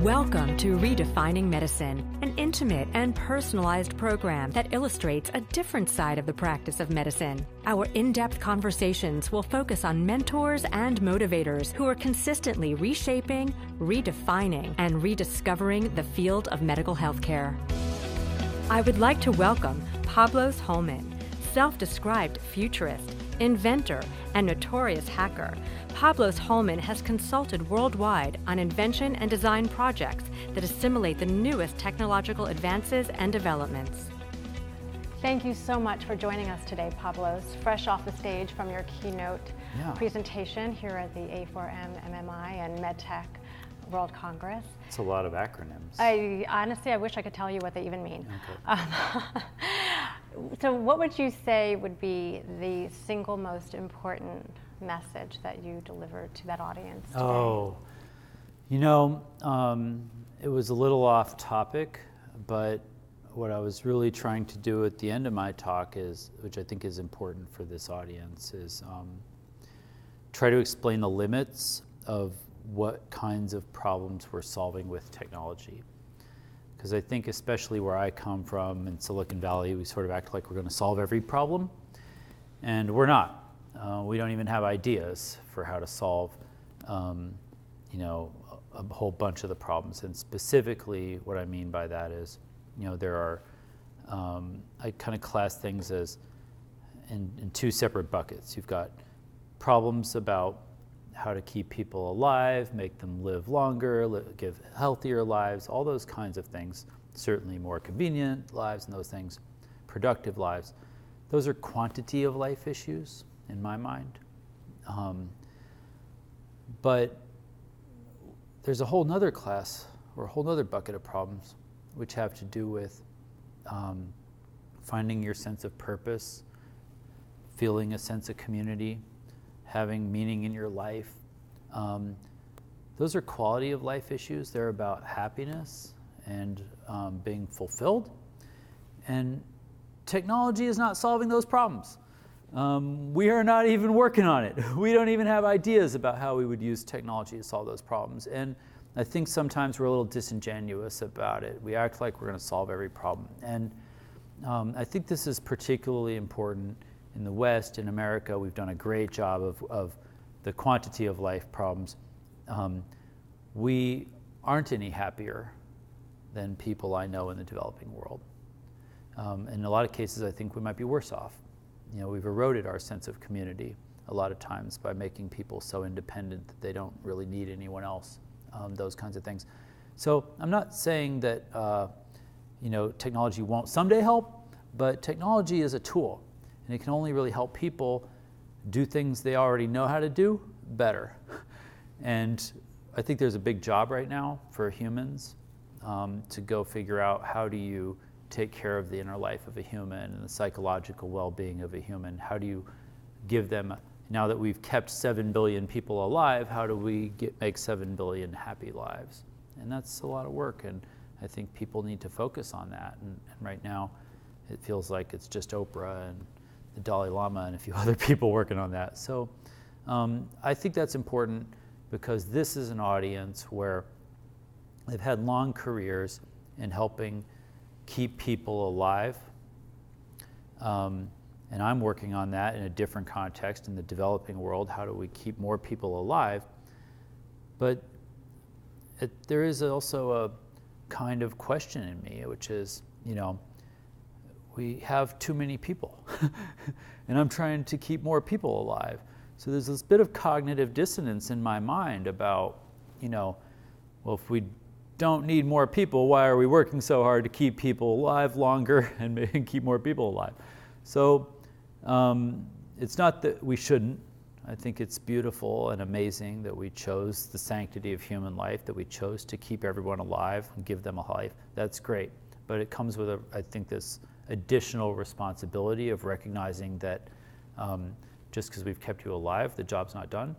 Welcome to Redefining Medicine, an intimate and personalized program that illustrates a different side of the practice of medicine. Our in-depth conversations will focus on mentors and motivators who are consistently reshaping, redefining, and rediscovering the field of medical healthcare. I would like to welcome Pablos Holman, self-described futurist, inventor, and notorious hacker. Pablos Holman has consulted worldwide on invention and design projects that assimilate the newest technologigical advances and developments. Thank you so much for joining us today, Pablos, fresh off the stage from your keynote presentation here at the A4M MMI and Medtech World Congress. It's a lot of acronyms. I wish I could tell you what they even mean. Okay. So what would you say would be the single most important message that you delivered to that audience today? Oh, it was a little off topic, but what I was really trying to do at the end of my talk is, which I think is important for this audience, is try to explain the limits of what kinds of problems we're solving with technology. Because I think especially where I come from in Silicon Valley, we sort of act like we're going to solve every problem, and we're not. We don't even have ideas for how to solve, a whole bunch of the problems. And specifically, what I mean by that is, there are, I kind of class things as in two separate buckets. You've got problems about how to keep people alive, make them live longer, give healthier lives, all those kinds of things, certainly more convenient lives and those things, productive lives. Those are quantity of life issues in my mind. But there's a whole nother class or a whole nother bucket of problems which have to do with finding your sense of purpose, feeling a sense of community, having meaning in your life. Those are quality of life issues. They're about happiness and being fulfilled. And technology is not solving those problems. We are not even working on it. We don't even have ideas about how we would use technology to solve those problems. And I think sometimes we're a little disingenuous about it. We act like we're going to solve every problem. And I think this is particularly important in the West. In America, we've done a great job of the quantity of life problems. We aren't any happier than people I know in the developing world. In a lot of cases, I think we might be worse off. We've eroded our sense of community a lot of times by making people so independent that they don't really need anyone else, those kinds of things. So I'm not saying that technology won't someday help, but technology is a tool, and it can only really help people do things they already know how to do better. And I think there's a big job right now for humans to go figure out how do you take care of the inner life of a human and the psychological well-being of a human. How do you give them, now that we've kept 7 billion people alive, how do we make 7 billion happy lives? And that's a lot of work, and I think people need to focus on that. And right now, it feels like it's just Oprah and the Dalai Lama and a few other people working on that. So I think that's important because this is an audience where they've had long careers in helping keep people alive. And I'm working on that in a different context in the developing world. How do we keep more people alive? But there is also a kind of question in me, which is, we have too many people. And I'm trying to keep more people alive. So there's this bit of cognitive dissonance in my mind about, well, if we don't need more people, why are we working so hard to keep people alive longer and keep more people alive? So it's not that we shouldn't. I think it's beautiful and amazing that we chose the sanctity of human life, that we chose to keep everyone alive and give them a life. That's great. But it comes with, I think, this additional responsibility of recognizing that just because we've kept you alive, the job's not done.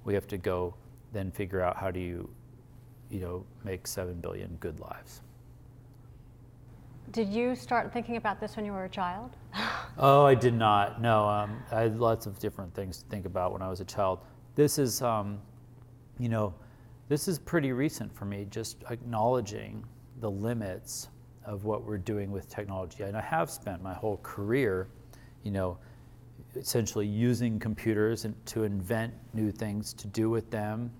We have to go then figure out how do you make 7 billion good lives. Did you start thinking about this when you were a child? Oh, I did not. No, I had lots of different things to think about when I was a child. This is, this is pretty recent for me, just acknowledging the limits of what we're doing with technology. And I have spent my whole career, essentially using computers to invent new things to do with them,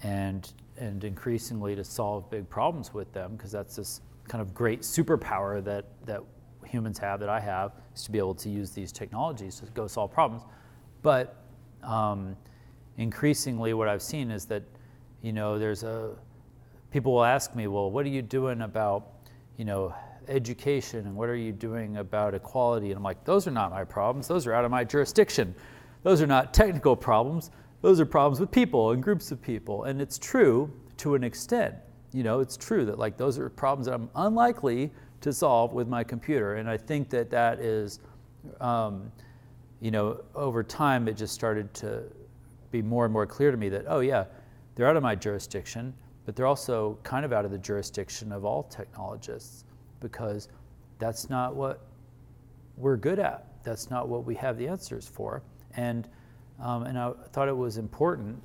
and increasingly to solve big problems with them, because that's this kind of great superpower that humans have, that I have, is to be able to use these technologies to go solve problems. But increasingly what I've seen is that, people will ask me, well, what are you doing about, education, and what are you doing about equality? And I'm like, those are not my problems. Those are out of my jurisdiction. Those are not technical problems. Those are problems with people and groups of people. And it's true to an extent. It's true that like those are problems that I'm unlikely to solve with my computer. And I think that is, over time it just started to be more and more clear to me that, oh yeah, they're out of my jurisdiction, but they're also kind of out of the jurisdiction of all technologists, because that's not what we're good at. That's not what we have the answers for. And I thought it was important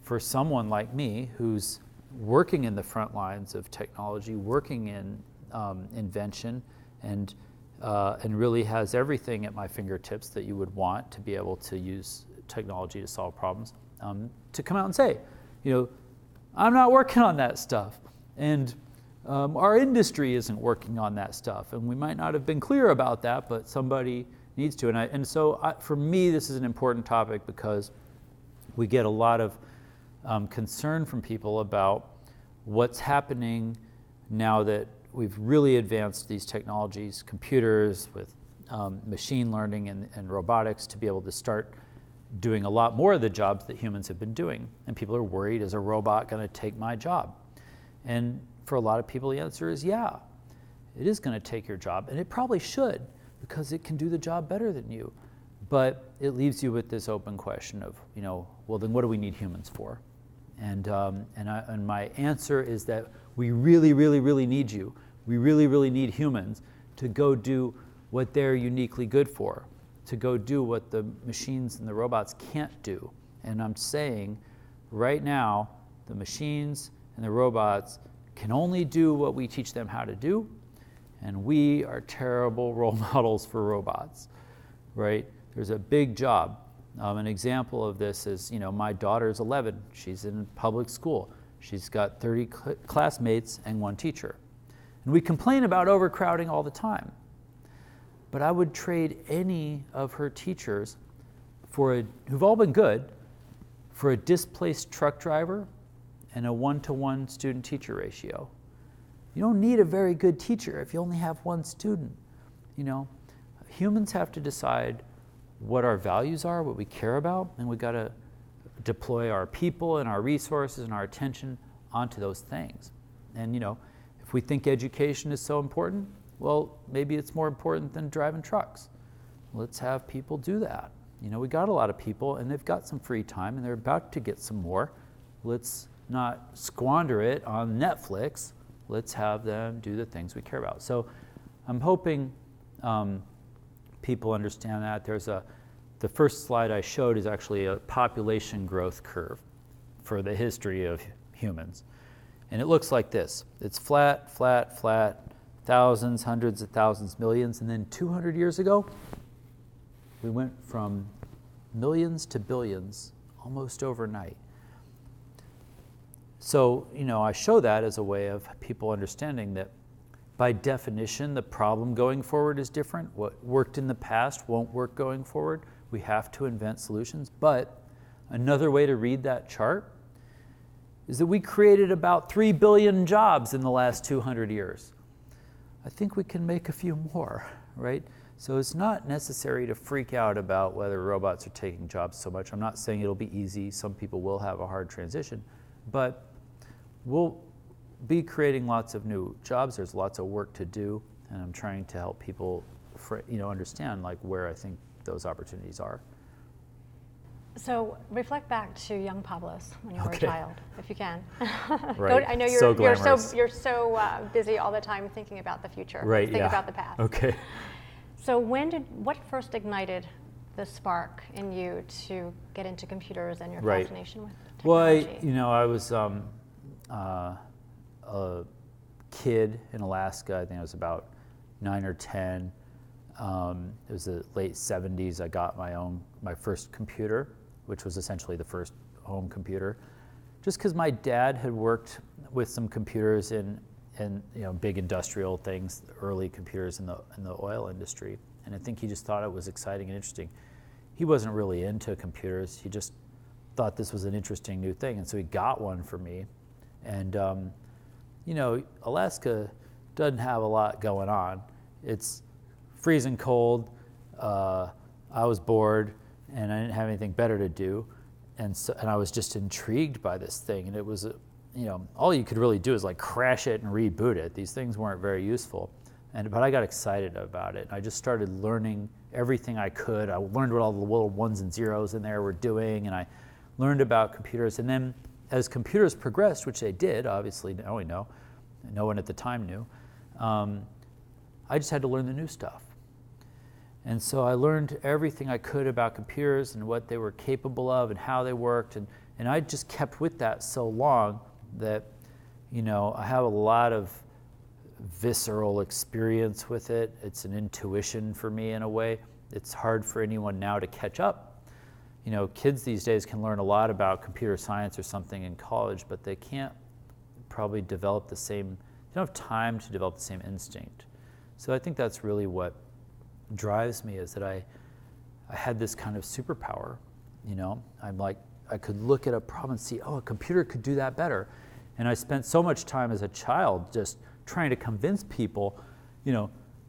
for someone like me who's working in the front lines of technology, working in invention, and really has everything at my fingertips that you would want to be able to use technology to solve problems, to come out and say, I'm not working on that stuff, and our industry isn't working on that stuff, and we might not have been clear about that, but somebody needs to. And so for me, this is an important topic, because we get a lot of concern from people about what's happening now that we've really advanced these technologies, computers with machine learning and robotics, to be able to start doing a lot more of the jobs that humans have been doing. And people are worried, is a robot going to take my job? And for a lot of people, the answer is yeah, it is going to take your job, and it probably should, because it can do the job better than you. But it leaves you with this open question of, well, then what do we need humans for? And my answer is that we really, really, really need you. We really, really need humans to go do what they're uniquely good for, to go do what the machines and the robots can't do. And I'm saying right now, the machines and the robots can only do what we teach them how to do, and we are terrible role models for robots, right? There's a big job. An example of this is, my daughter's 11. She's in public school. She's got 30 classmates and 1 teacher. And we complain about overcrowding all the time. But I would trade any of her teachers who've all been good, for a displaced truck driver and a 1-to-1 student-teacher ratio. You don't need a very good teacher if you only have 1 student. Humans have to decide what our values are, what we care about, and we've got to deploy our people and our resources and our attention onto those things. And if we think education is so important, well, maybe it's more important than driving trucks. Let's have people do that. We got a lot of people, and they've got some free time, and they're about to get some more. Let's not squander it on Netflix. Let's have them do the things we care about. So I'm hoping people understand that. The first slide I showed is actually a population growth curve for the history of humans. And it looks like this. It's flat, flat, flat, thousands, hundreds of thousands, millions, and then 200 years ago, we went from millions to billions almost overnight. So, I show that as a way of people understanding that by definition, the problem going forward is different. What worked in the past won't work going forward. We have to invent solutions. But another way to read that chart is that we created about 3 billion jobs in the last 200 years. I think we can make a few more, right? So it's not necessary to freak out about whether robots are taking jobs so much. I'm not saying it'll be easy. Some people will have a hard transition. But we'll be creating lots of new jobs. There's lots of work to do, and I'm trying to help people, understand where I think those opportunities are. So reflect back to young Pablos when you were a child, if you can. Right. I know you're so busy all the time thinking about the future. Right. Think about the past. Okay. So what first ignited the spark in you to get into computers and your Right. fascination with Well, technology? I was a kid in Alaska. I think I was about 9 or 10. It was the late 70s. I got my first computer, which was essentially the first home computer, just because my dad had worked with some computers in big industrial things, early computers in the oil industry, and I think he just thought it was exciting and interesting. He wasn't really into computers. He just thought this was an interesting new thing, and so he got one for me. And Alaska doesn't have a lot going on. It's freezing cold. I was bored, and I didn't have anything better to do, and I was just intrigued by this thing. And it was, all you could really do is like crash it and reboot it. These things weren't very useful, but I got excited about it. I just started learning everything I could. I learned what all the little ones and zeros in there were doing, and I learned about computers. And then as computers progressed, which they did, obviously now we know, no one at the time knew, I just had to learn the new stuff. And so I learned everything I could about computers and what they were capable of and how they worked. And I just kept with that so long that, I have a lot of visceral experience with it. It's an intuition for me in a way. It's hard for anyone now to catch up. Kids these days can learn a lot about computer science or something in college, but they can't probably develop they don't have time to develop the same instinct. So I think that's really what drives me, is that I had this kind of superpower. I'm like, I could look at a problem and see, a computer could do that better. And I spent so much time as a child just trying to convince people,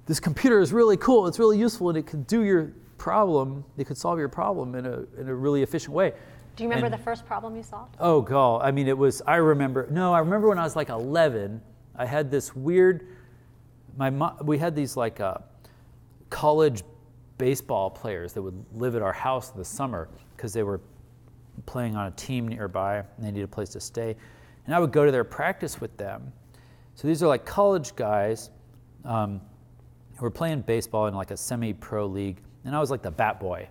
this computer is really cool, it's really useful, and it could do your problem, it could solve your problem in a really efficient way. Do you remember the first problem you solved? Oh, God. I remember when I was like 11, I had this weird, we had these like college baseball players that would live at our house in the summer because they were playing on a team nearby and they needed a place to stay. And I would go to their practice with them. So these are like college guys who were playing baseball in like a semi-pro league, and I was like the bat boy.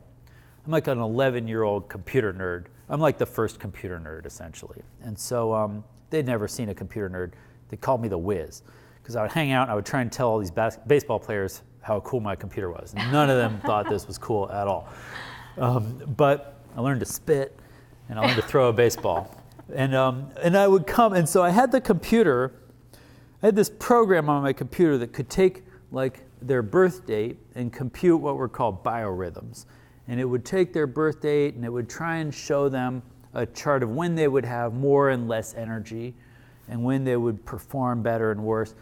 I'm like an 11-year-old computer nerd. I'm like the first computer nerd, essentially. And so they'd never seen a computer nerd. They called me the whiz, because I would hang out and I would try and tell all these baseball players how cool my computer was. None of them thought this was cool at all. But I learned to spit, and I learned to throw a baseball. And I would come, and so I had the computer, I had this program on my computer that could take like their birth date and compute what were called biorhythms. And it would take their birth date and it would try and show them a chart of when they would have more and less energy and when they would perform better and worse.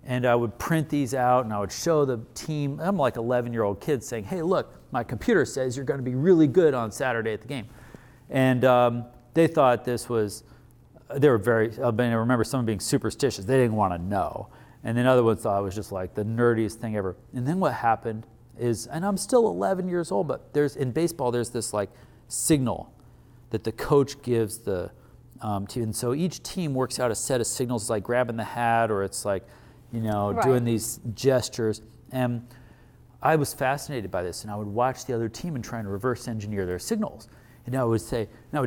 And I would print these out and I would show the team. I'm like 11-year-old kids saying, hey, look, my computer says you're going to be really good on Saturday at the game. And they thought this was, I remember someone being superstitious. They didn't want to know. And then other ones thought it was just like the nerdiest thing ever. And then what happened is, and I'm still 11 years old, but in baseball, there's this like signal that the coach gives the team. And so each team works out a set of signals. It's like grabbing the hat, or it's like, right, doing these gestures. And I was fascinated by this, and I would watch the other team and try and reverse engineer their signals. And I would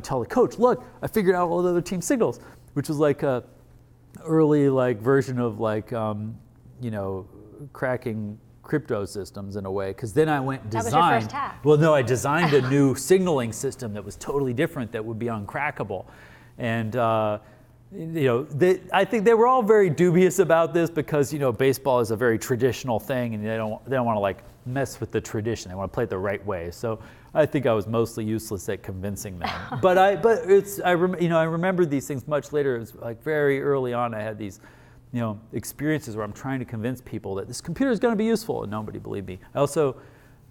tell the coach, look, I figured out all the other team signals, which was like a early version of cracking crypto systems in a way, because then I went and designed. That was your first hack. Well, no, I designed a new signaling system that was totally different, that would be uncrackable. And I think they were all very dubious about this because baseball is a very traditional thing, and they don't want to mess with the tradition. They want to play it the right way. So I think I was mostly useless at convincing them. I remember these things much later. It was very early on. I had these experiences where I'm trying to convince people that this computer is going to be useful, and nobody believed me. I also,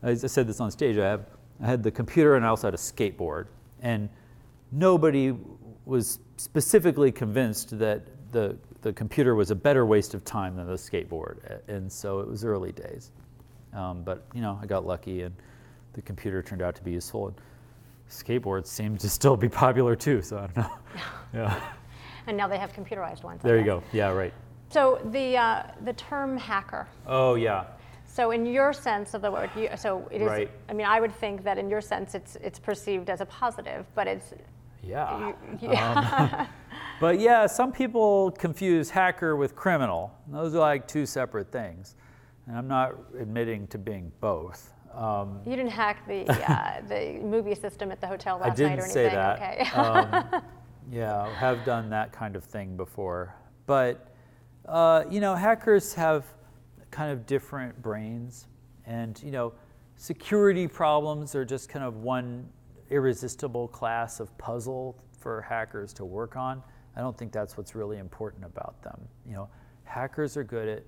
as I said this on stage, I had the computer and I also had a skateboard, and nobody was specifically convinced that the computer was a better waste of time than the skateboard, and so it was early days. But I got lucky, and the computer turned out to be useful. And skateboards seem to still be popular too, so I don't know. Yeah. And now they have computerized ones. There you go. Yeah, right. So the term hacker. Oh, yeah. So in your sense of the word, so it is, right. I mean, I would think that in your sense it's perceived as a positive, but it's... Yeah. Yeah. But yeah, some people confuse hacker with criminal. Those are like two separate things. And I'm not admitting to being both. You didn't hack the movie system at the hotel last night or anything? I didn't say that. Okay. Yeah, have done that kind of thing before. But, you know, hackers have kind of different brains. And, you know, security problems are just kind of one irresistible class of puzzle for hackers to work on. I don't think that's what's really important about them. You know, hackers are good at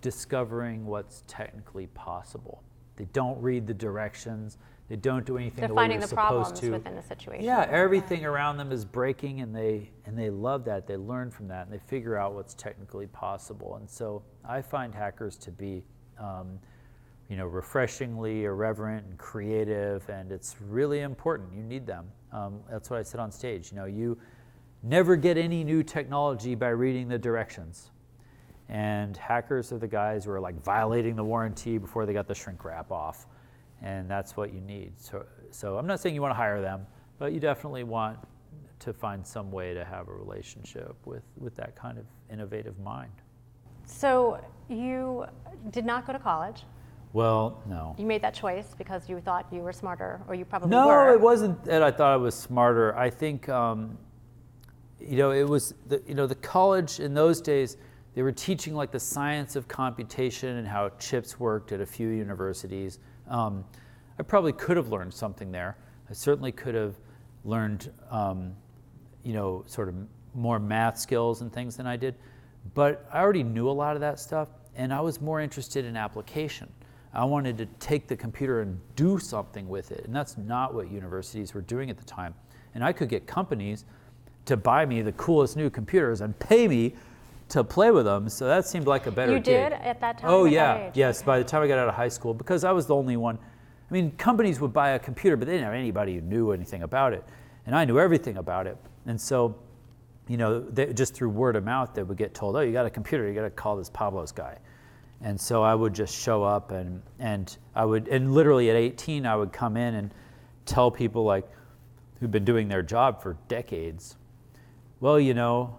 discovering what's technically possible. They don't read the directions. They don't do anything the way you're supposed to. Defining the problems within the situation. Yeah, everything around them is breaking, and they love that. They learn from that, and they figure out what's technically possible. And so I find hackers to be, you know, refreshingly irreverent and creative, and it's really important. You need them. That's what I said on stage. You know, you never get any new technology by reading the directions. And hackers are the guys who are like violating the warranty before they got the shrink wrap off. And that's what you need. So I'm not saying you want to hire them, but you definitely want to find some way to have a relationship with that kind of innovative mind. So you did not go to college. Well, no. You made that choice because you thought you were smarter, or you probably were. No, it wasn't that I thought I was smarter. I think, you know, it was, the college in those days, they were teaching like the science of computation and how chips worked at a few universities. I probably could have learned something there. I certainly could have learned, you know, sort of more math skills and things than I did. But I already knew a lot of that stuff, and I was more interested in application. I wanted to take the computer and do something with it, and that's not what universities were doing at the time. And I could get companies to buy me the coolest new computers and pay me to play with them, so that seemed like a better gig. You did at that time? Oh, at yeah, that age? yes. Okay. By the time I got out of high school, because I was the only one. I mean, companies would buy a computer, but they didn't have anybody who knew anything about it, and I knew everything about it. And so, you know, just through word of mouth, they would get told, "Oh, you got a computer? You got to call this Pablos guy." And so I would just show up, and literally at 18, I would come in and tell people like who've been doing their job for decades, well, you know,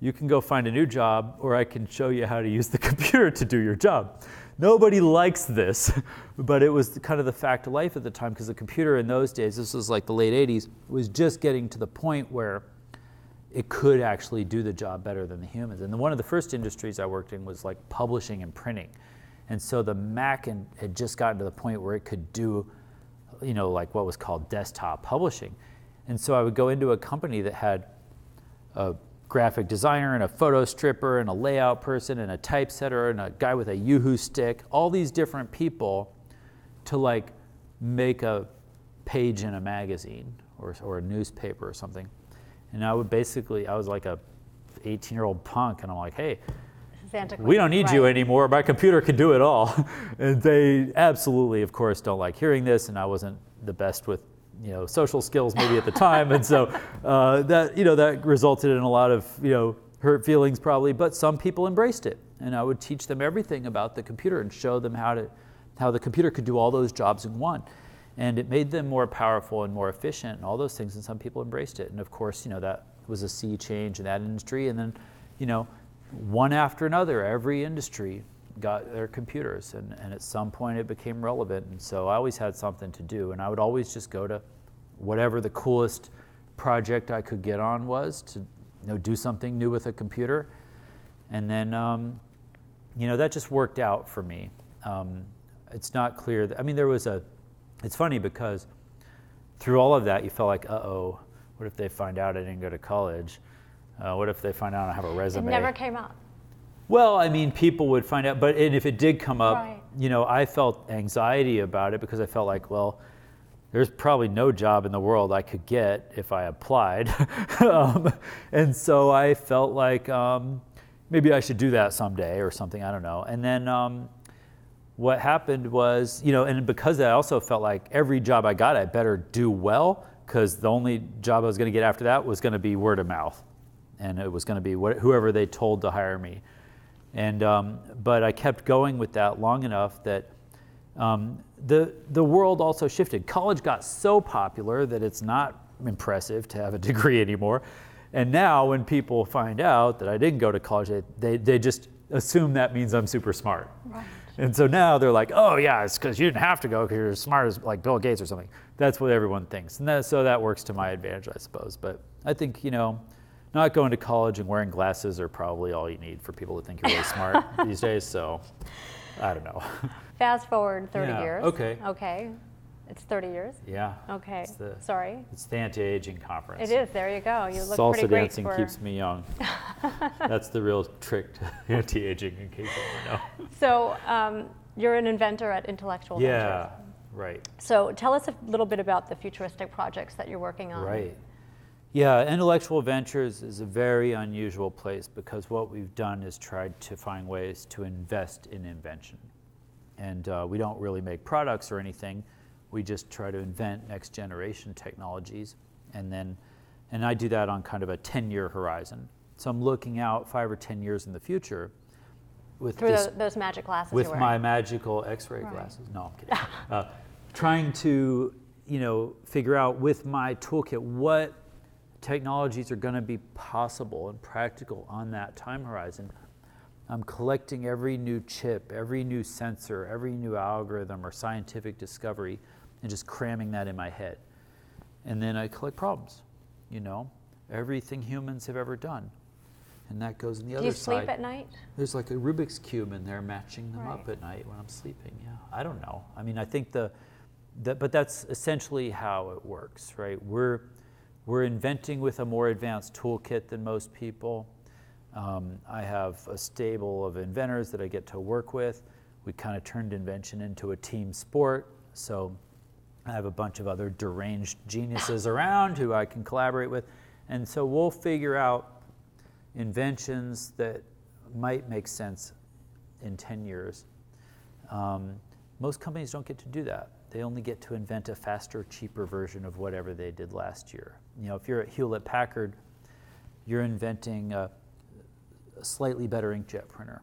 you can go find a new job, or I can show you how to use the computer to do your job. Nobody likes this, but it was kind of the fact of life at the time, because the computer in those days, this was like the late 80s, was just getting to the point where it could actually do the job better than the humans. And one of the first industries I worked in was like publishing and printing. And so the Mac had just gotten to the point where it could do, you know, like what was called desktop publishing. And so I would go into a company that had a graphic designer and a photo stripper and a layout person and a typesetter and a guy with a Yoo-hoo stick, all these different people to like make a page in a magazine or a newspaper or something. And I was like a 18-year-old punk, and I'm like, hey, we don't need you anymore. My computer can do it all. And they absolutely, of course, don't like hearing this, and I wasn't the best with, you know, social skills maybe at the time. And so that resulted in a lot of, you know, hurt feelings probably, but some people embraced it. And I would teach them everything about the computer and show them how the computer could do all those jobs in one. And it made them more powerful and more efficient and all those things, and some people embraced it. And of course, you know, that was a sea change in that industry. And then, you know, one after another, every industry got their computers, and at some point it became relevant. And so I always had something to do, and I would always just go to whatever the coolest project I could get on was to, you know, do something new with a computer. And then, you know, that just worked out for me. It's not clear. I mean, it's funny because through all of that, you felt like, uh-oh, what if they find out I didn't go to college? What if they find out I don't have a resume? It never came up. Well, I mean, people would find out, but if it did come up, right. You know, I felt anxiety about it because I felt like, well, there's probably no job in the world I could get if I applied. And so I felt like maybe I should do that someday or something, I don't know. And then what happened was, you know, and because of that, I also felt like every job I got, I better do well, because the only job I was going to get after that was going to be word of mouth. And it was going to be whoever they told to hire me. And but I kept going with that long enough that The world also shifted. College got so popular that it's not impressive to have a degree anymore. And now when people find out that I didn't go to college, they just assume that means I'm super smart. Right. And so now they're like, oh yeah, it's because you didn't have to go because you're as smart as like Bill Gates or something. That's what everyone thinks. And so that works to my advantage, I suppose. But I think, not going to college and wearing glasses are probably all you need for people to think you're really smart these days. So I don't know. Fast forward 30 years. Okay. Okay. It's 30 years? Yeah. Okay. Sorry. It's the anti-aging conference. It is. There you go. You look Salsa pretty great dancing keeps me young. That's the real trick to anti-aging, in case you don't know. So you're an inventor at Intellectual Ventures. Yeah, right. So tell us a little bit about the futuristic projects that you're working on. Right. Yeah, Intellectual Ventures is a very unusual place because what we've done is tried to find ways to invest in invention. And we don't really make products or anything. We just try to invent next generation technologies. And I do that on kind of a 10-year horizon. So I'm looking out 5 or 10 years in the future with those magic glasses with you're wearing. My magical X-ray glasses. No, I'm kidding. Trying to, figure out with my toolkit what technologies are going to be possible and practical on that time horizon. I'm collecting every new chip, every new sensor, every new algorithm or scientific discovery and just cramming that in my head. And then I collect problems, everything humans have ever done. And that goes in the other side. Do you sleep at night? There's like a Rubik's Cube in there matching them up at night when I'm sleeping. Yeah, I don't know. I mean, I think but that's essentially how it works, right? We're inventing with a more advanced toolkit than most people. I have a stable of inventors that I get to work with. We kind of turned invention into a team sport. So I have a bunch of other deranged geniuses around who I can collaborate with. And so we'll figure out inventions that might make sense in 10 years. Most companies don't get to do that. They only get to invent a faster, cheaper version of whatever they did last year. If you're at Hewlett-Packard, you're inventing a slightly better inkjet printer,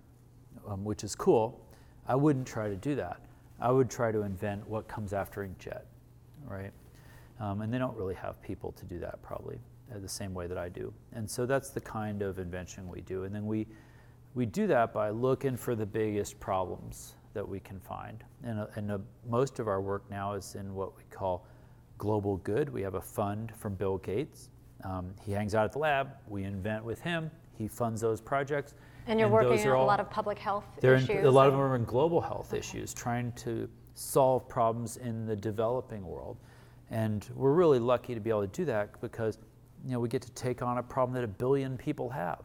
which is cool. I wouldn't try to do that. I would try to invent what comes after inkjet, right? And they don't really have people to do that probably the same way that I do. And so that's the kind of invention we do. And then we do that by looking for the biggest problems that we can find. And most of our work now is in what we call global good. We have a fund from Bill Gates. He hangs out at the lab. We invent with him. He funds those projects. And you're working on a lot of public health issues? A lot of them are in global health issues, trying to solve problems in the developing world. And we're really lucky to be able to do that because we get to take on a problem that 1 billion people have.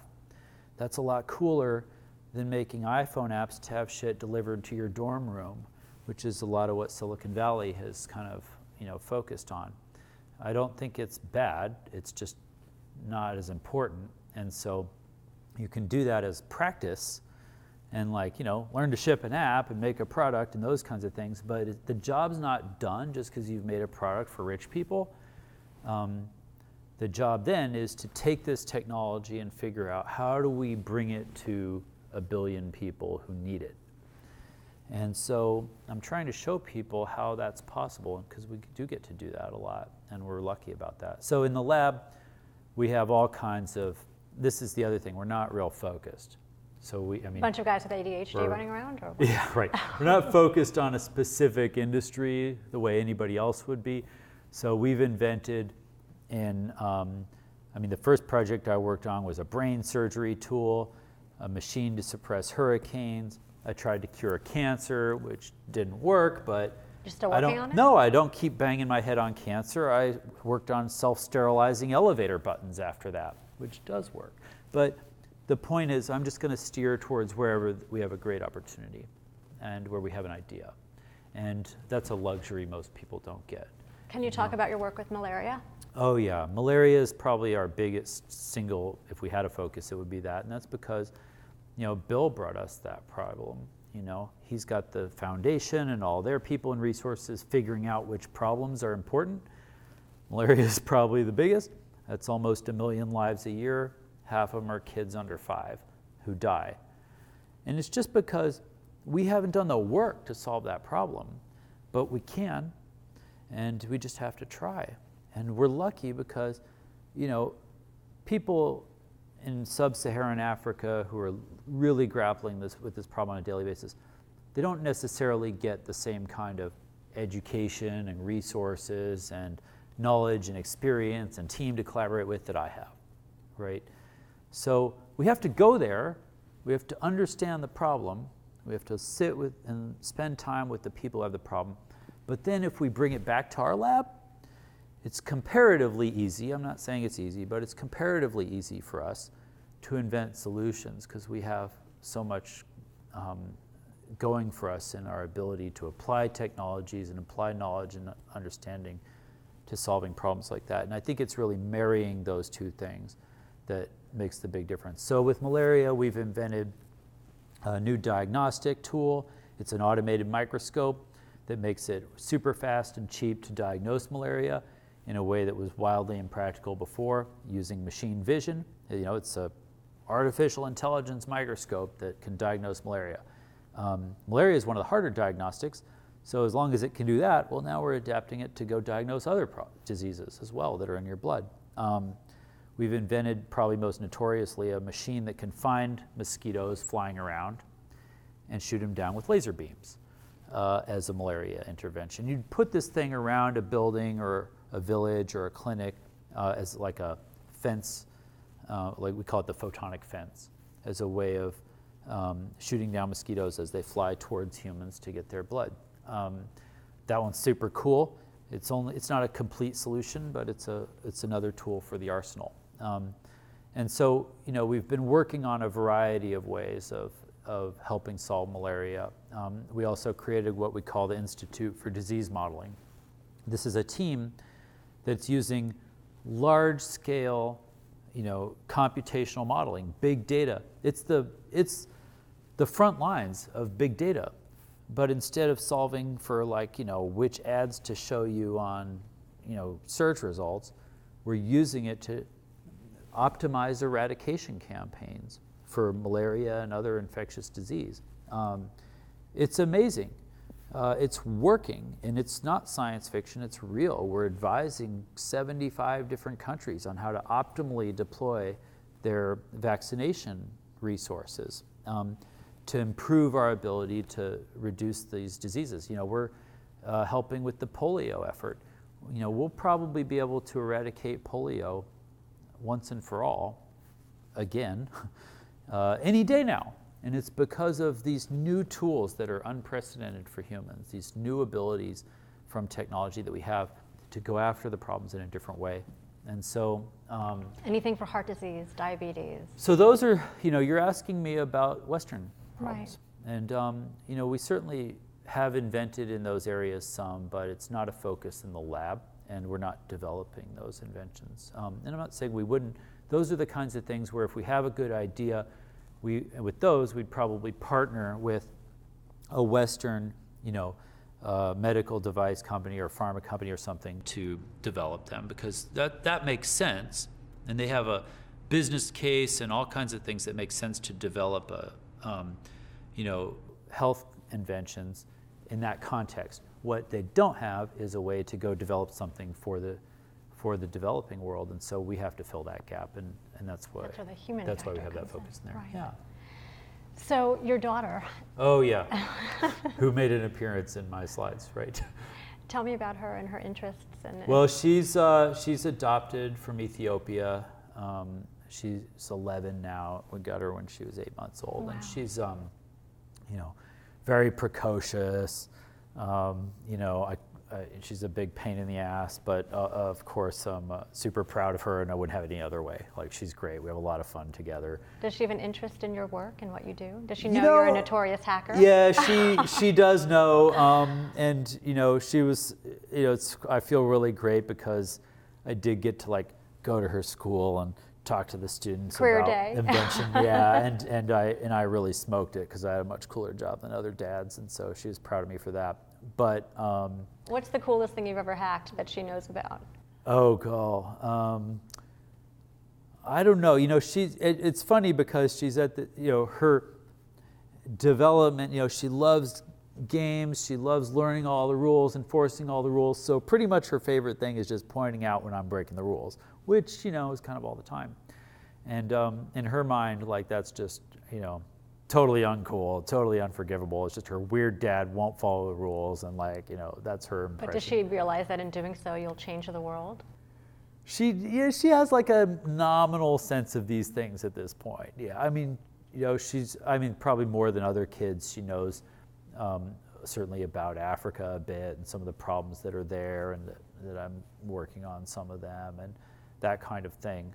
That's a lot cooler than making iPhone apps to have shit delivered to your dorm room, which is a lot of what Silicon Valley has kind of focused on. I don't think it's bad, it's just not as important. And so you can do that as practice and learn to ship an app and make a product and those kinds of things, but the job's not done just because you've made a product for rich people. The job then is to take this technology and figure out how do we bring it to 1 billion people who need it. And so I'm trying to show people how that's possible because we do get to do that a lot and we're lucky about that. So in the lab, we have all kinds of, this is the other thing, we're not real focused. So a bunch of guys with ADHD running around? Or what? Yeah, right. We're not focused on a specific industry the way anybody else would be. So we've invented the first project I worked on was a brain surgery tool, a machine to suppress hurricanes. I tried to cure cancer, which didn't work, but you're still working on it? No, I don't keep banging my head on cancer. I worked on self-sterilizing elevator buttons after that, which does work. But the point is, I'm just going to steer towards wherever we have a great opportunity and where we have an idea. And that's a luxury most people don't get. Can you talk about your work with malaria? Oh yeah, malaria is probably our biggest single, if we had a focus, it would be that. And that's because, Bill brought us that problem. He's got the foundation and all their people and resources figuring out which problems are important. Malaria is probably the biggest. That's almost 1 million lives a year. Half of them are kids under 5 who die. And it's just because we haven't done the work to solve that problem, but we can, and we just have to try. And we're lucky because, people in sub-Saharan Africa who are really grappling with this problem on a daily basis, they don't necessarily get the same kind of education and resources and knowledge and experience and team to collaborate with that I have, right? So we have to go there, we have to understand the problem, we have to sit with and spend time with the people who have the problem, but then if we bring it back to our lab, it's comparatively easy, I'm not saying it's easy, but it's comparatively easy for us to invent solutions because we have so much going for us in our ability to apply technologies and apply knowledge and understanding to solving problems like that. And I think it's really marrying those two things that makes the big difference. So with malaria, we've invented a new diagnostic tool. It's an automated microscope that makes it super fast and cheap to diagnose malaria in a way that was wildly impractical before, using machine vision. It's a artificial intelligence microscope that can diagnose malaria. Malaria is one of the harder diagnostics, so as long as it can do that, well, now we're adapting it to go diagnose other diseases as well that are in your blood. We've invented, probably most notoriously, a machine that can find mosquitos flying around and shoot them down with laser beams as a malaria intervention. You'd put this thing around a building or a village or a clinic as like a fence, like we call it the photonic fence, as a way of shooting down mosquitoes as they fly towards humans to get their blood. That one's super cool. It's not a complete solution, but it's another tool for the arsenal. And so, we've been working on a variety of ways of helping solve malaria. We also created what we call the Institute for Disease Modeling. This is a team that's using large-scale, computational modeling, big data. It's the front lines of big data. But instead of solving for which ads to show you on, search results, we're using it to optimize eradication campaigns for malaria and other infectious disease. It's amazing. It's working, and it's not science fiction, it's real. We're advising 75 different countries on how to optimally deploy their vaccination resources to improve our ability to reduce these diseases. We're helping with the polio effort. We'll probably be able to eradicate polio once and for all, again, any day now. And it's because of these new tools that are unprecedented for humans, these new abilities from technology that we have to go after the problems in a different way. And so... anything for heart disease, diabetes. So those are, you're asking me about Western problems. Right. And, we certainly have invented in those areas some, but it's not a focus in the lab, and we're not developing those inventions. And I'm not saying we wouldn't. Those are the kinds of things where if we have a good idea, with those, we'd probably partner with a Western, medical device company or pharma company or something to develop them, because that makes sense, and they have a business case and all kinds of things that make sense to develop health inventions in that context. What they don't have is a way to go develop something for the developing world, and so we have to fill that gap, and that's why we have that focus in there. Right. Yeah. So your daughter. Oh yeah, who made an appearance in my slides, right? Tell me about her and her interests. Well, she's adopted from Ethiopia. She's 11 now. We got her when she was 8 months old. Wow. And she's very precocious. She's a big pain in the ass, but of course I'm super proud of her, and I wouldn't have it any other way. She's great. We have a lot of fun together. Does she have an interest in your work and what you do? Does she know you're a notorious hacker? Yeah, she does know, and she was, I feel really great because I did get to go to her school and talk to the students about Invention. Yeah, and I really smoked it because I had a much cooler job than other dads, and so she was proud of me for that. But what's the coolest thing you've ever hacked that she knows about? Oh, God. I don't know. It's funny because she's at the, her development, she loves games, she loves learning all the rules, enforcing all the rules. So pretty much her favorite thing is just pointing out when I'm breaking the rules, which, is kind of all the time. And in her mind, like, that's just, totally uncool, totally unforgivable. It's just her weird dad won't follow the rules, and that's her impression. But does she realize that in doing so you'll change the world? She has like a nominal sense of these things at this point. Yeah, I mean, probably more than other kids, she knows certainly about Africa a bit and some of the problems that are there, and that I'm working on some of them and that kind of thing.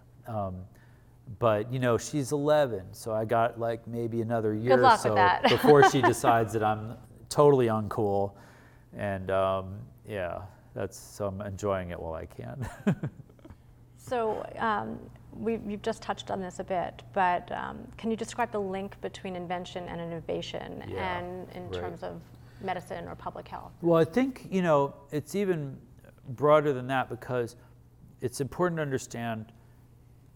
But she's 11, so I got like maybe another year or so before she decides that I'm totally uncool, and so I'm enjoying it while I can. So you've just touched on this a bit, but can you describe the link between invention and innovation, and in terms of medicine or public health? Well, I think it's even broader than that, because it's important to understand.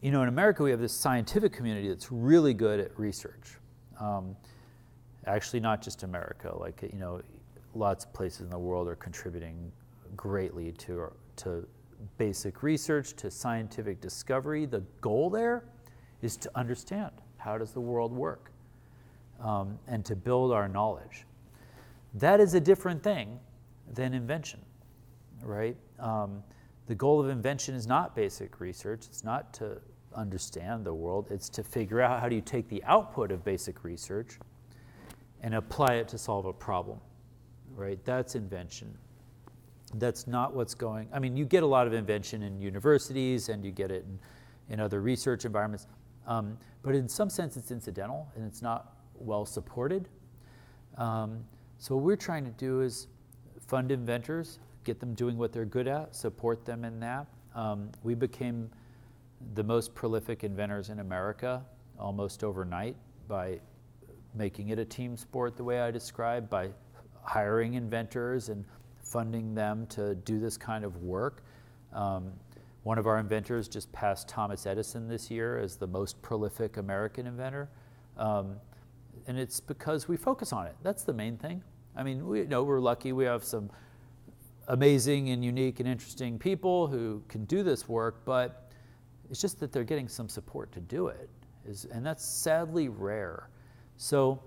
In America, we have this scientific community that's really good at research. Actually, not just America. Like, lots of places in the world are contributing greatly to basic research, to scientific discovery. The goal there is to understand how does the world work, and to build our knowledge. That is a different thing than invention, right? The goal of invention is not basic research. It's not to understand the world. It's to figure out how do you take the output of basic research and apply it to solve a problem, right? That's invention. That's not what's going. I mean, you get a lot of invention in universities, and you get it in other research environments, but in some sense it's incidental and it's not well supported. So what we're trying to do is fund inventors, get them doing what they're good at, support them in that. We became the most prolific inventors in America almost overnight by making it a team sport the way I described, by hiring inventors and funding them to do this kind of work. One of our inventors just passed Thomas Edison this year as the most prolific American inventor. And it's because we focus on it. That's the main thing. I mean, we're lucky we have some amazing and unique and interesting people who can do this work, but it's just that they're getting some support to do it, and that's sadly rare. So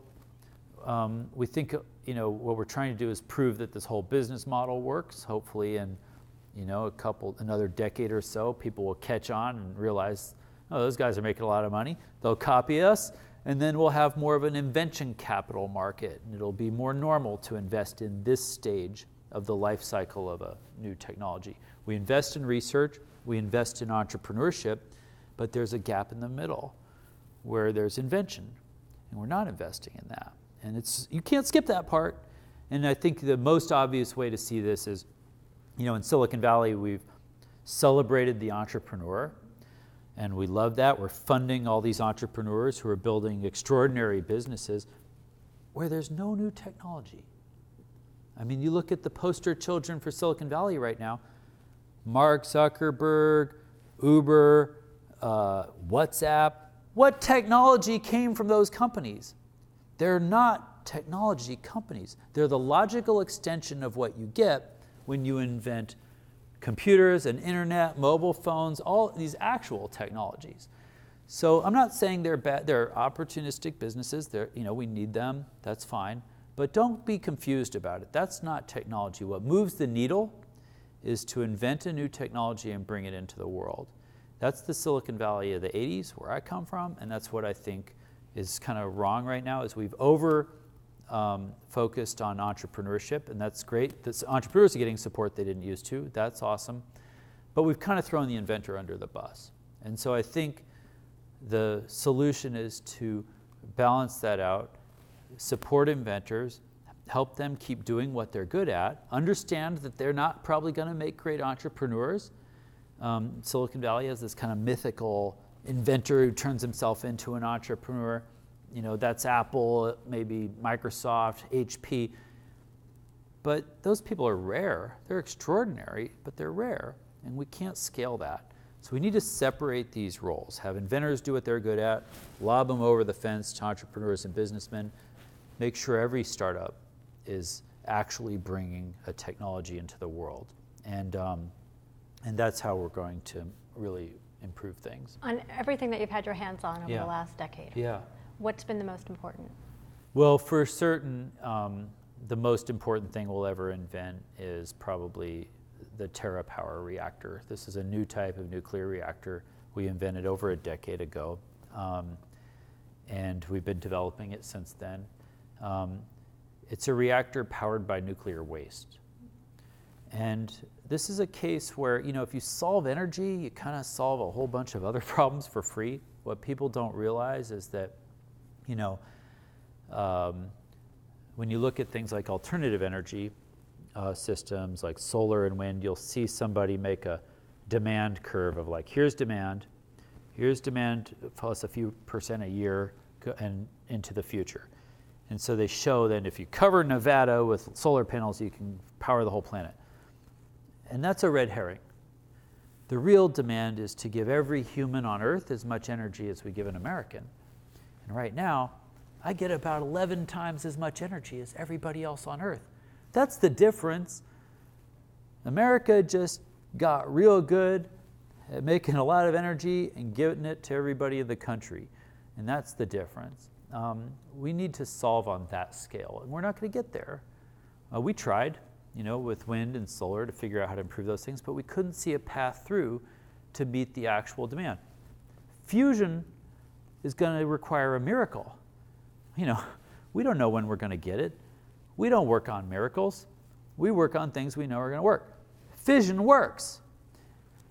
we think, what we're trying to do is prove that this whole business model works. Hopefully in, another decade or so, people will catch on and realize, oh, those guys are making a lot of money. They'll copy us, and then we'll have more of an invention capital market, and it'll be more normal to invest in this stage of the life cycle of a new technology. We invest in research, we invest in entrepreneurship, but there's a gap in the middle where there's invention, and we're not investing in that. And you can't skip that part. And I think the most obvious way to see this is, in Silicon Valley, we've celebrated the entrepreneur, and we love that. We're funding all these entrepreneurs who are building extraordinary businesses where there's no new technology. I mean, you look at the poster children for Silicon Valley right now, Mark Zuckerberg, Uber, WhatsApp. What technology came from those companies? They're not technology companies. They're the logical extension of what you get when you invent computers and internet, mobile phones, all these actual technologies. So I'm not saying they're bad. They're opportunistic businesses. We need them. That's fine. But don't be confused about it. That's not technology. What moves the needle is to invent a new technology and bring it into the world. That's the Silicon Valley of the 80s, where I come from, and that's what I think is kind of wrong right now, is we've focused on entrepreneurship, and that's great. The entrepreneurs are getting support they didn't used to. That's awesome. But we've kind of thrown the inventor under the bus. And so I think the solution is to balance that out, support inventors, help them keep doing what they're good at, understand that they're not probably going to make great entrepreneurs. Silicon Valley has this kind of mythical inventor who turns himself into an entrepreneur. That's Apple, maybe Microsoft, HP. But those people are rare. They're extraordinary, but they're rare, and we can't scale that. So we need to separate these roles, have inventors do what they're good at, lob them over the fence to entrepreneurs and businessmen, make sure every startup is actually bringing a technology into the world. And that's how we're going to really improve things. On everything that you've had your hands on over Yeah. the last decade, Yeah. what's been the most important? Well, for certain, the most important thing we'll ever invent is probably the TerraPower reactor. This is a new type of nuclear reactor we invented over a decade ago, and we've been developing it since then. It's a reactor powered by nuclear waste. And this is a case where, if you solve energy, you kind of solve a whole bunch of other problems for free. What people don't realize is that, when you look at things like alternative energy systems like solar and wind, you'll see somebody make a demand curve of like, here's demand plus a few percent a year and into the future. And so they show that if you cover Nevada with solar panels, you can power the whole planet. And that's a red herring. The real demand is to give every human on Earth as much energy as we give an American. And right now, I get about 11 times as much energy as everybody else on Earth. That's the difference. America just got real good at making a lot of energy and giving it to everybody in the country. And that's the difference. We need to solve on that scale, and we're not going to get there. We tried, with wind and solar to figure out how to improve those things, but we couldn't see a path through to meet the actual demand. Fusion is going to require a miracle. We don't know when we're going to get it. We don't work on miracles. We work on things we know are going to work. Fission works.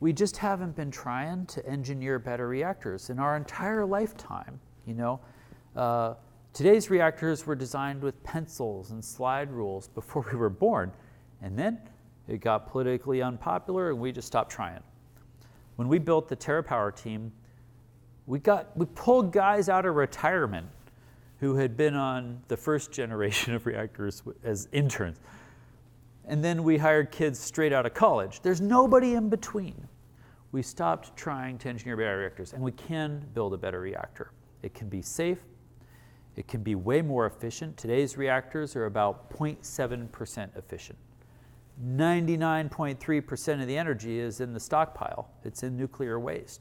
We just haven't been trying to engineer better reactors in our entire lifetime. Today's reactors were designed with pencils and slide rules before we were born, and then it got politically unpopular and we just stopped trying. When we built the TerraPower team, we pulled guys out of retirement who had been on the first generation of reactors as interns. And then we hired kids straight out of college. There's nobody in between. We stopped trying to engineer better reactors, and we can build a better reactor. It can be safe. It can be way more efficient. Today's reactors are about 0.7% efficient. 99.3% of the energy is in the stockpile. It's in nuclear waste.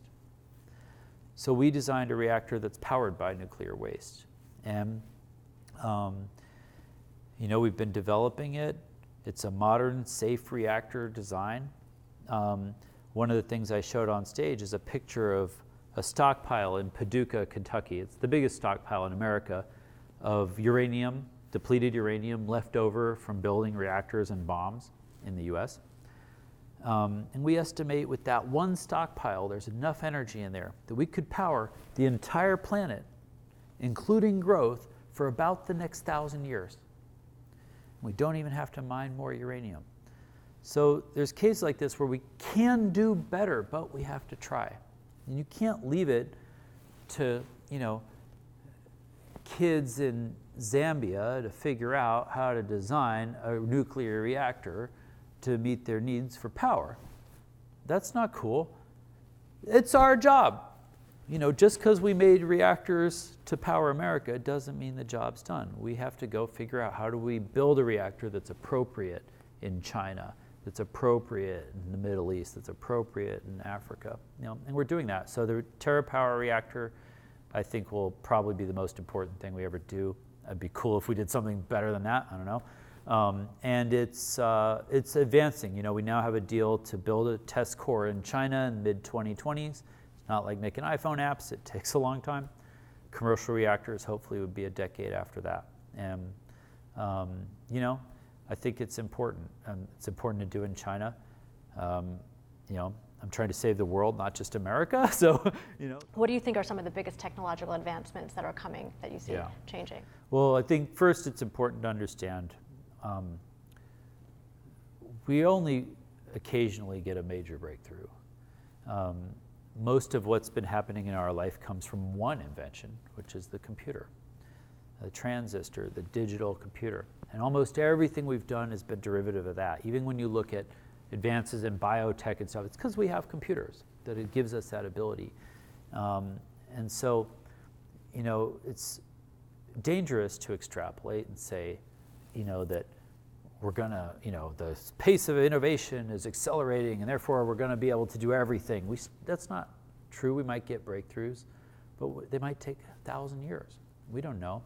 So we designed a reactor that's powered by nuclear waste. And, we've been developing it. It's a modern, safe reactor design. One of the things I showed on stage is a picture of a stockpile in Paducah, Kentucky. It's the biggest stockpile in America of uranium, depleted uranium left over from building reactors and bombs in the US. And we estimate with that one stockpile, there's enough energy in there that we could power the entire planet, including growth, for about the next 1,000 years. We don't even have to mine more uranium. So there's cases like this where we can do better, but we have to try. And you can't leave it to, kids in Zambia to figure out how to design a nuclear reactor to meet their needs for power. That's not cool. It's our job. Just because we made reactors to power America doesn't mean the job's done. We have to go figure out how do we build a reactor that's appropriate in China, that's appropriate in the Middle East, that's appropriate in Africa, and we're doing that. So the TerraPower reactor, I think, will probably be the most important thing we ever do. It'd be cool if we did something better than that. I don't know. And it's advancing. We now have a deal to build a test core in China in mid-2020s. It's not like making iPhone apps. It takes a long time. Commercial reactors hopefully would be a decade after that. And I think it's important. It's important to do in China. I'm trying to save the world, not just America. So, What do you think are some of the biggest technological advancements that are coming that you see changing? Well, I think first it's important to understand we only occasionally get a major breakthrough. Most of what's been happening in our life comes from one invention, which is the computer, the transistor, the digital computer. And almost everything we've done has been derivative of that. Even when you look at advances in biotech and stuff, it's because we have computers that it gives us that ability. And so, dangerous to extrapolate and say, that we're gonna, the pace of innovation is accelerating and therefore we're gonna be able to do everything. That's not true. We might get breakthroughs, but they might take 1,000 years. We don't know.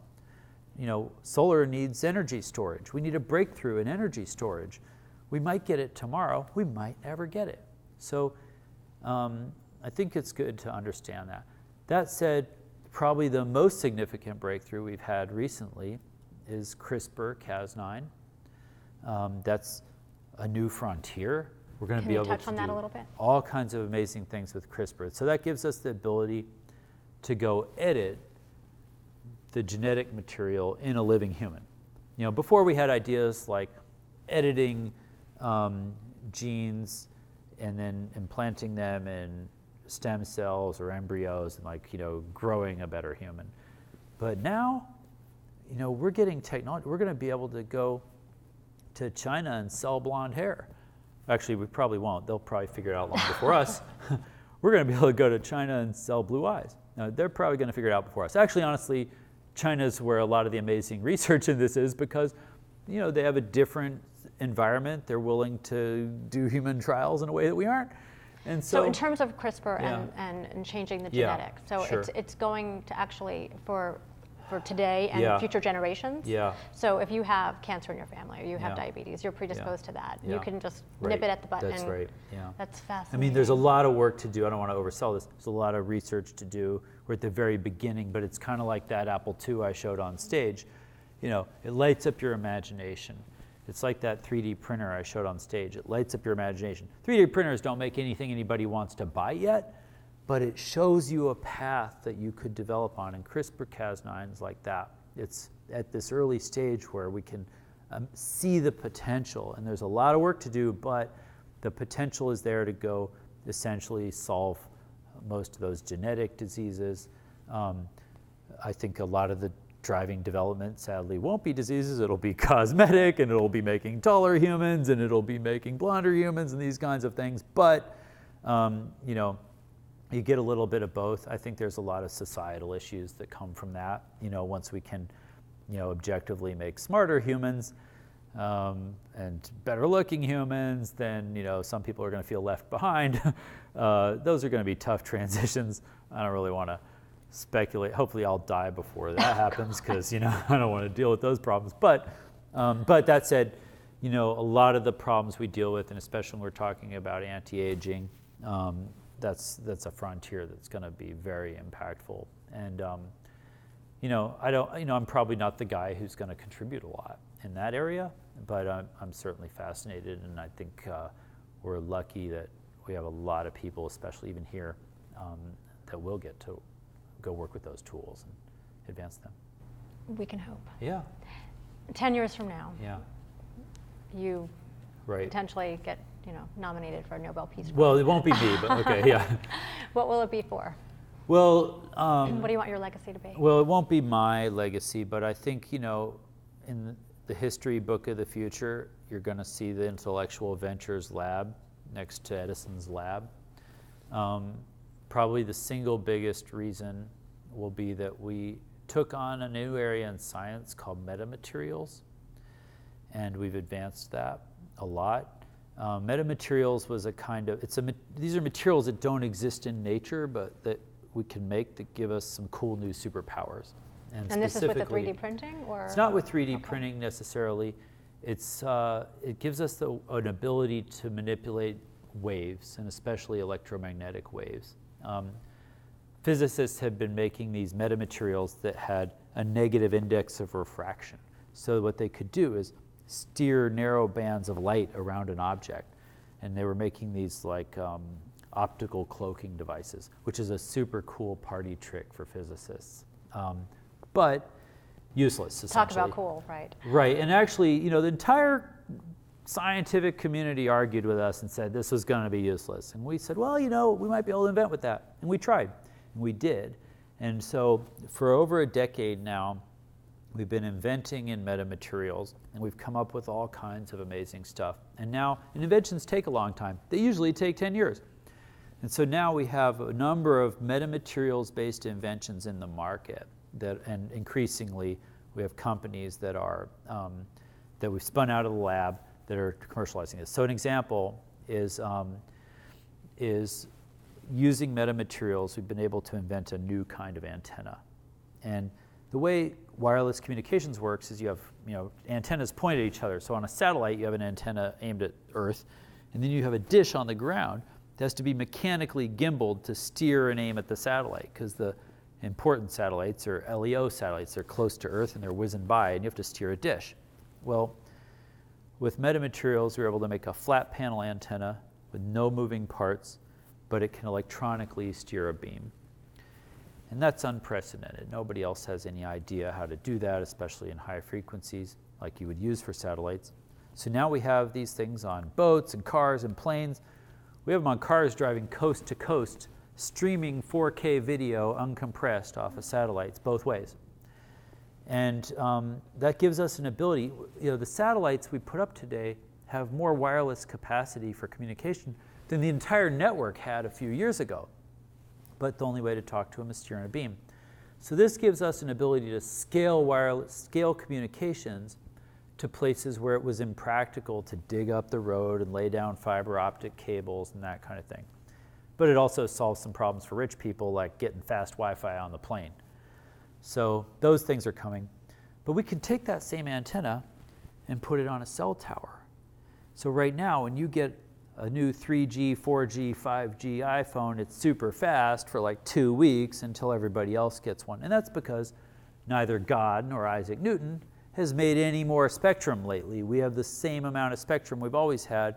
Solar needs energy storage. We need a breakthrough in energy storage. We might get it tomorrow. We might never get it. So I think it's good to understand that. That said, probably the most significant breakthrough we've had recently is CRISPR-Cas9. That's a new frontier. We're going to be able to touch on that a little bit? All kinds of amazing things with CRISPR. So that gives us the ability to go edit the genetic material in a living human. Before we had ideas like editing genes and then implanting them in stem cells or embryos and growing a better human. But now, we're getting technology. We're going to be able to go to China and sell blonde hair. Actually, we probably won't. They'll probably figure it out long before us. We're going to be able to go to China and sell blue eyes. Now, they're probably going to figure it out before us. Actually, honestly, China's where a lot of the amazing research in this is because, they have a different environment. They're willing to do human trials in a way that we aren't. And so in terms of CRISPR and changing the genetics, so sure. it's going to actually for today and future generations. Yeah. So if you have cancer in your family or you have diabetes, you're predisposed to that. You can just nip it at the button. That's right. Yeah. That's fascinating. There's a lot of work to do. I don't want to oversell this. There's a lot of research to do. We're at the very beginning, but it's kind of like that Apple II I showed on stage. It lights up your imagination. It's like that 3D printer I showed on stage. It lights up your imagination. 3D printers don't make anything anybody wants to buy yet, but it shows you a path that you could develop on, and CRISPR-Cas9 is like that. It's at this early stage where we can see the potential, and there's a lot of work to do, but the potential is there to go essentially solve most of those genetic diseases. I think a lot of the driving development, sadly, won't be diseases. It'll be cosmetic, and it'll be making taller humans, and it'll be making blonder humans, and these kinds of things. But, you get a little bit of both. I think there's a lot of societal issues that come from that. Once we can, objectively make smarter humans and better looking humans, then, some people are going to feel left behind. Those are going to be tough transitions. I don't really want to speculate. Hopefully I'll die before that happens because, I don't want to deal with those problems. But that said, a lot of the problems we deal with, and especially when we're talking about anti-aging, that's a frontier that's going to be very impactful. And, I'm probably not the guy who's going to contribute a lot in that area, but I'm certainly fascinated, and I think we're lucky that we have a lot of people, especially even here, that will get to go work with those tools and advance them. We can hope. Yeah. 10 years from now. Yeah. You right. potentially get nominated for a Nobel Peace Prize. Well, it won't be me, but okay, yeah. What will it be for? Well, what do you want your legacy to be? Well, it won't be my legacy, but I think, in the history book of the future, you're going to see the Intellectual Ventures Lab next to Edison's lab. Probably the single biggest reason will be that we took on a new area in science called Metamaterials, and we've advanced that a lot. Metamaterials was a kind of, these are materials that don't exist in nature, but that we can make that give us some cool new superpowers. And this is with the 3D printing? Or? It's not with 3D printing necessarily. It gives us an ability to manipulate waves, and especially electromagnetic waves. Physicists have been making these metamaterials that had a negative index of refraction. So what they could do is steer narrow bands of light around an object. And they were making these optical cloaking devices, which is a super cool party trick for physicists. But useless, essentially. Talk about cool, right? Right, and actually, the entire scientific community argued with us and said this was going to be useless. And we said, well, we might be able to invent with that. And we tried, and we did. And so for over a decade now, we've been inventing in metamaterials, and we've come up with all kinds of amazing stuff. And now, inventions take a long time. They usually take 10 years. And so now we have a number of metamaterials-based inventions in the market. and increasingly we have companies that are that we've spun out of the lab that are commercializing this. So an example is using metamaterials. We've been able to invent a new kind of antenna, and the way wireless communications works is you have antennas pointed at each other. So on a satellite, you have an antenna aimed at Earth, and then you have a dish on the ground that has to be mechanically gimbaled to steer and aim at the satellite, because the important satellites are LEO satellites. They're close to Earth and they're whizzing by, and you have to steer a dish. Well, with metamaterials, we were able to make a flat panel antenna with no moving parts, but it can electronically steer a beam. And that's unprecedented. Nobody else has any idea how to do that, especially in high frequencies like you would use for satellites. So now we have these things on boats and cars and planes. We have them on cars driving coast to coast, streaming 4K video uncompressed off of satellites both ways. And that gives us an ability. The satellites we put up today have more wireless capacity for communication than the entire network had a few years ago. But the only way to talk to them is steering a beam. So this gives us an ability to scale communications to places where it was impractical to dig up the road and lay down fiber optic cables and that kind of thing. But it also solves some problems for rich people, like getting fast Wi-Fi on the plane. So those things are coming. But we can take that same antenna and put it on a cell tower. So right now, when you get a new 3G, 4G, 5G iPhone, it's super fast for like 2 weeks until everybody else gets one. And that's because neither God nor Isaac Newton has made any more spectrum lately. We have the same amount of spectrum we've always had,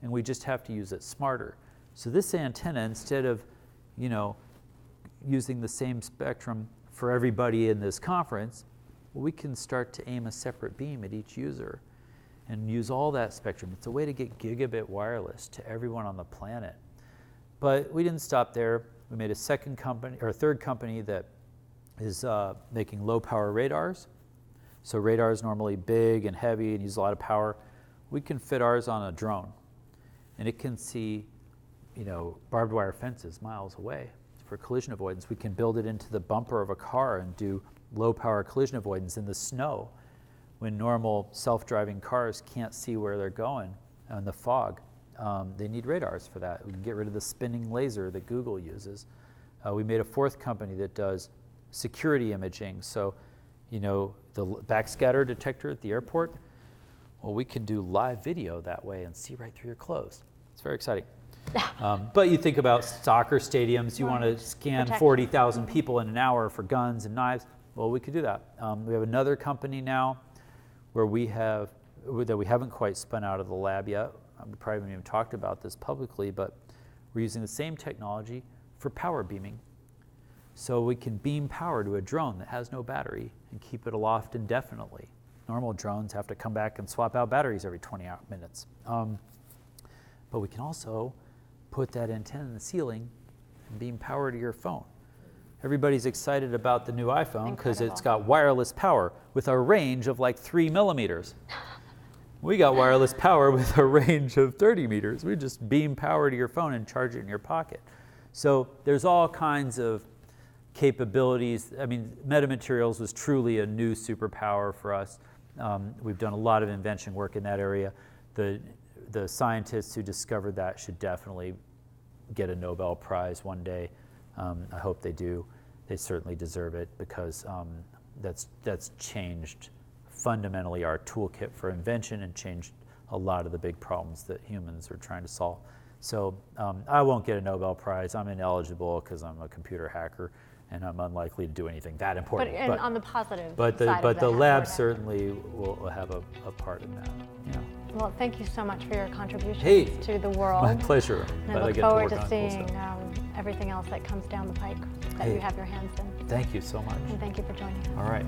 and we just have to use it smarter. So this antenna, instead of using the same spectrum for everybody in this conference, we can start to aim a separate beam at each user and use all that spectrum. It's a way to get gigabit wireless to everyone on the planet. But we didn't stop there. We made a third company that is making low power radars. So radar is normally big and heavy and use a lot of power. We can fit ours on a drone, and it can see barbed wire fences miles away for collision avoidance. We can build it into the bumper of a car and do low power collision avoidance in the snow when normal self-driving cars can't see where they're going in the fog. They need radars for that. We can get rid of the spinning laser that Google uses. We made a fourth company that does security imaging. So, the backscatter detector at the airport, well, we can do live video that way and see right through your clothes. It's very exciting. But you think about soccer stadiums, you want to scan 40,000 people in an hour for guns and knives. Well, we could do that. We have another company now that we haven't quite spun out of the lab yet. We probably haven't even talked about this publicly, but we're using the same technology for power beaming. So we can beam power to a drone that has no battery and keep it aloft indefinitely. Normal drones have to come back and swap out batteries every 20 minutes. But we can also put that antenna in the ceiling and beam power to your phone. Everybody's excited about the new iPhone because it's got wireless power with a range of like 3 millimeters. We got wireless power with a range of 30 meters. We just beam power to your phone and charge it in your pocket. So there's all kinds of capabilities. I mean, Metamaterials was truly a new superpower for us. We've done a lot of invention work in that area. The scientists who discovered that should definitely get a Nobel Prize one day. I hope they do. They certainly deserve it because that's changed fundamentally our toolkit for invention and changed a lot of the big problems that humans are trying to solve. So I won't get a Nobel Prize. I'm ineligible because I'm a computer hacker and I'm unlikely to do anything that important. But on the positive but side of the lab certainly will have a part in that. Yeah. Well, thank you so much for your contributions to the world. My pleasure. And I look forward to seeing everything else that comes down the pike that you have your hands in. Thank you so much. And thank you for joining us. All right.